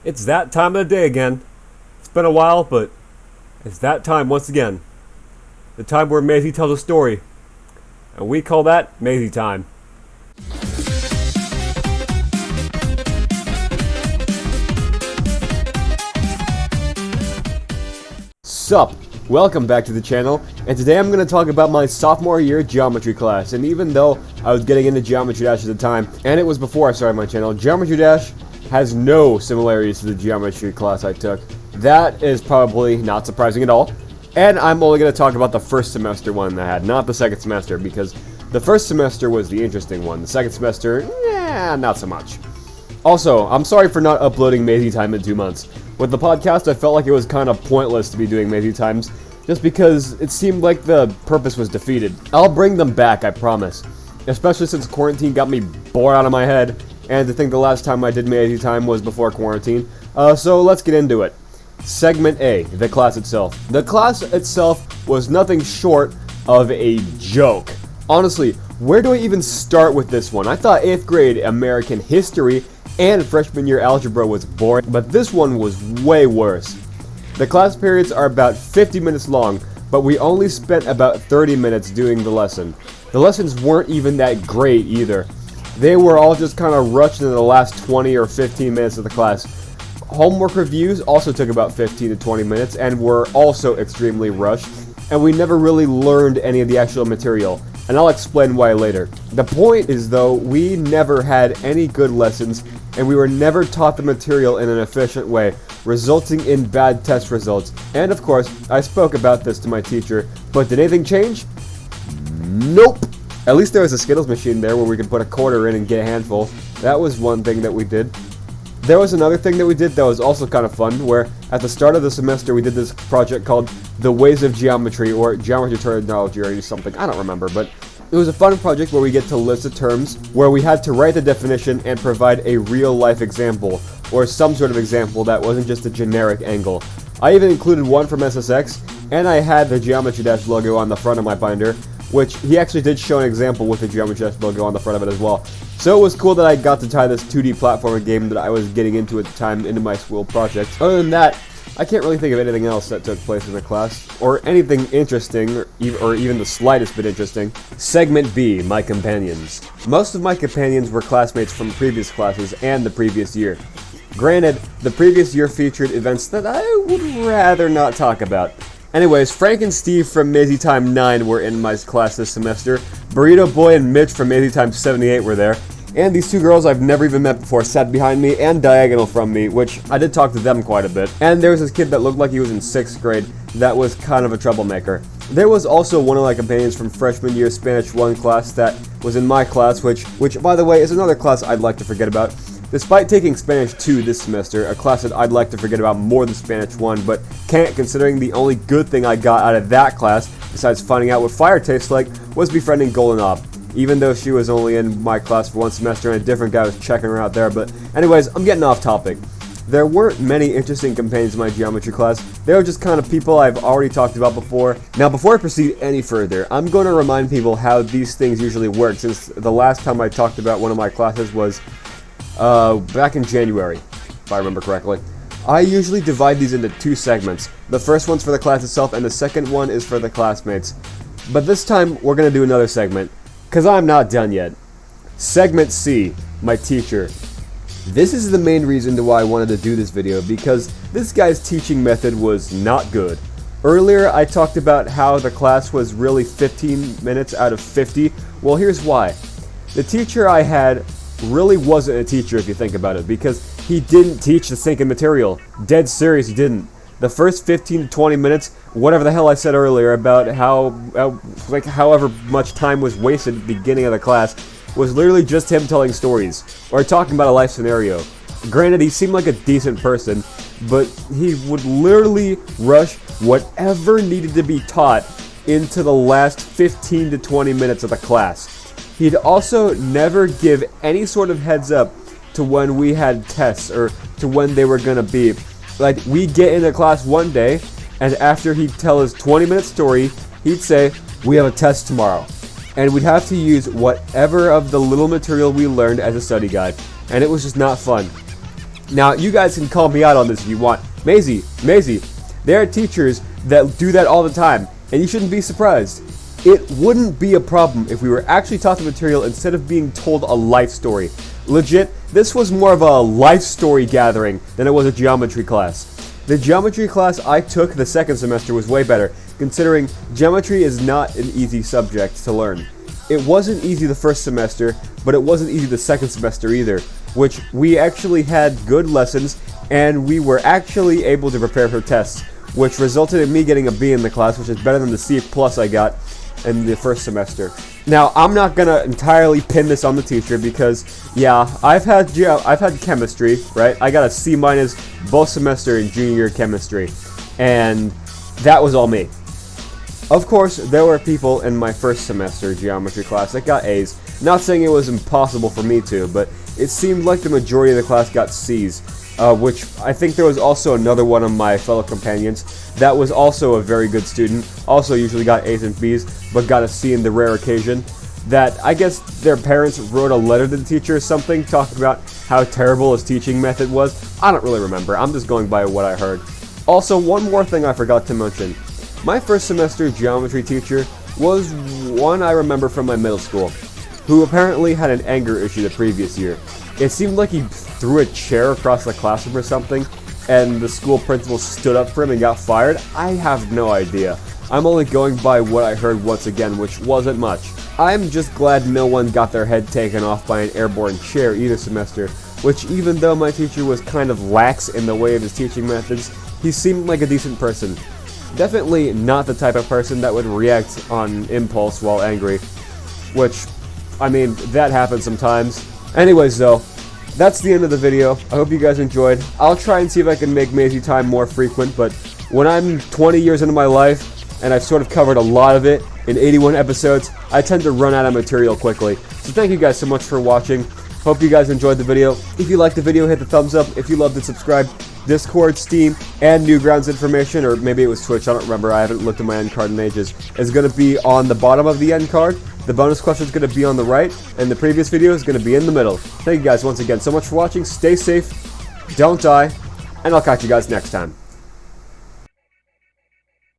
It's that time of the day again. It's been a while, but it's that time once again. The time where Maisie tells a story. And we call that Mazytime. Sup? Welcome back to the channel, and today I'm going to talk about my sophomore year geometry class. And even though I was getting into Geometry Dash at the time, and it was before I started my channel, Geometry Dash has no similarities to the geometry class I took. That is probably not surprising at all. And I'm only going to talk about the first semester one I had, not the second semester, because the first semester was the interesting one. The second semester, not so much. Also, I'm sorry for not uploading Mazytime in 2 months. With the podcast, I felt like it was kind of pointless to be doing Mazytimes, just because it seemed like the purpose was defeated. I'll bring them back, I promise. Especially since quarantine got me bored out of my head, and to think the last time I did Mazytime was before quarantine. So let's get into it. Segment A, the class itself. The class itself was nothing short of a joke. Honestly, where do I even start with this one? I thought 8th grade American history and freshman year algebra was boring, but this one was way worse. The class periods are about 50 minutes long, but we only spent about 30 minutes doing the lesson. The lessons weren't even that great either. They were all just kind of rushed into the last 20 or 15 minutes of the class. Homework reviews also took about 15 to 20 minutes and were also extremely rushed, and we never really learned any of the actual material, and I'll explain why later. The point is though, we never had any good lessons, and we were never taught the material in an efficient way, resulting in bad test results. And of course, I spoke about this to my teacher, but did anything change? Nope! At least there was a Skittles machine there where we could put a quarter in and get a handful. That was one thing that we did. There was another thing that we did that was also kind of fun, where at the start of the semester we did this project called The Ways of Geometry, or Geometry Terminology, or something, I don't remember, but it was a fun project where we get to list the terms, where we had to write the definition and provide a real-life example, or some sort of example that wasn't just a generic angle. I even included one from SSX, and I had the Geometry Dash logo on the front of my binder, which he actually did show an example with the Geometry Dash logo on the front of it as well. So it was cool that I got to tie this 2D platformer game that I was getting into at the time into my school project. Other than that, I can't really think of anything else that took place in the class, or anything interesting, or even the slightest bit interesting. Segment B, my companions. Most of my companions were classmates from previous classes and the previous year. Granted, the previous year featured events that I would rather not talk about. Anyways, Frank and Steve from Mazytime 9 were in my class this semester. Burrito Boy and Mitch from Mazytime 78 were there. And these two girls I've never even met before sat behind me and diagonal from me, which I did talk to them quite a bit. And there was this kid that looked like he was in 6th grade that was kind of a troublemaker. There was also one of my companions from freshman year Spanish 1 class that was in my class, which by the way is another class I'd like to forget about. Despite taking Spanish 2 this semester, a class that I'd like to forget about more than Spanish 1, but can't, considering the only good thing I got out of that class, besides finding out what fire tastes like, was befriending Golden Ob. Even though she was only in my class for 1 semester and a different guy was checking her out there, but anyways, I'm getting off topic. There weren't many interesting companions in my geometry class. They were just kind of people I've already talked about before. Now, before I proceed any further, I'm going to remind people how these things usually work, since the last time I talked about one of my classes was back in January, if I remember correctly. I usually divide these into 2 segments. The first one's for the class itself, and the second one is for the classmates. But this time, we're going to do another segment, because I'm not done yet. Segment C, my teacher. This is the main reason why I wanted to do this video, because this guy's teaching method was not good. Earlier, I talked about how the class was really 15 minutes out of 50. Well, here's why. The teacher I had really wasn't a teacher if you think about it, because he didn't teach the sinking material. Dead serious, he didn't. The first 15 to 20 minutes, whatever the hell I said earlier about how however much time was wasted at the beginning of the class, was literally just him telling stories, or talking about a life scenario. Granted, he seemed like a decent person, but he would literally rush whatever needed to be taught into the last 15 to 20 minutes of the class. He'd also never give any sort of heads up to when we had tests, or to when they were gonna be. Like, we'd get into class one day, and after he'd tell his 20-minute story, he'd say, "We have a test tomorrow." And we'd have to use whatever of the little material we learned as a study guide, and it was just not fun. Now, you guys can call me out on this if you want. Maisie, there are teachers that do that all the time, and you shouldn't be surprised. It wouldn't be a problem if we were actually taught the material instead of being told a life story. Legit, this was more of a life story gathering than it was a geometry class. The geometry class I took the second semester was way better, considering geometry is not an easy subject to learn. It wasn't easy the first semester, but it wasn't easy the second semester either, which we actually had good lessons, and we were actually able to prepare for tests, which resulted in me getting a B in the class, which is better than the C+ I got in the first semester. Now, I'm not gonna entirely pin this on the teacher because, yeah, I've had chemistry, right? I got a C- both semester in junior year chemistry, and that was all me. Of course, there were people in my first semester geometry class that got A's. Not saying it was impossible for me to, but it seemed like the majority of the class got C's, which I think there was also another one of my fellow companions that was also a very good student, also usually got A's and B's, but got a C in the rare occasion, that I guess their parents wrote a letter to the teacher or something talking about how terrible his teaching method was. I don't really remember, I'm just going by what I heard. Also, one more thing I forgot to mention. My first semester geometry teacher was one I remember from my middle school, who apparently had an anger issue the previous year. It seemed like he threw a chair across the classroom or something, and the school principal stood up for him and got fired. I have no idea. I'm only going by what I heard once again, which wasn't much. I'm just glad no one got their head taken off by an airborne chair either semester, which even though my teacher was kind of lax in the way of his teaching methods, he seemed like a decent person. Definitely not the type of person that would react on impulse while angry, which, I mean, that happens sometimes. Anyways though, that's the end of the video. I hope you guys enjoyed. I'll try and see if I can make Mazytime more frequent, but when I'm 20 years into my life, and I've sort of covered a lot of it in 81 episodes, I tend to run out of material quickly. So thank you guys so much for watching. Hope you guys enjoyed the video. If you liked the video, hit the thumbs up. If you loved it, subscribe. Discord, Steam, and Newgrounds information, or maybe it was Twitch, I don't remember, I haven't looked at my end card in ages, is going to be on the bottom of the end card. The bonus question is going to be on the right, and the previous video is going to be in the middle. Thank you guys once again so much for watching. Stay safe, don't die, and I'll catch you guys next time.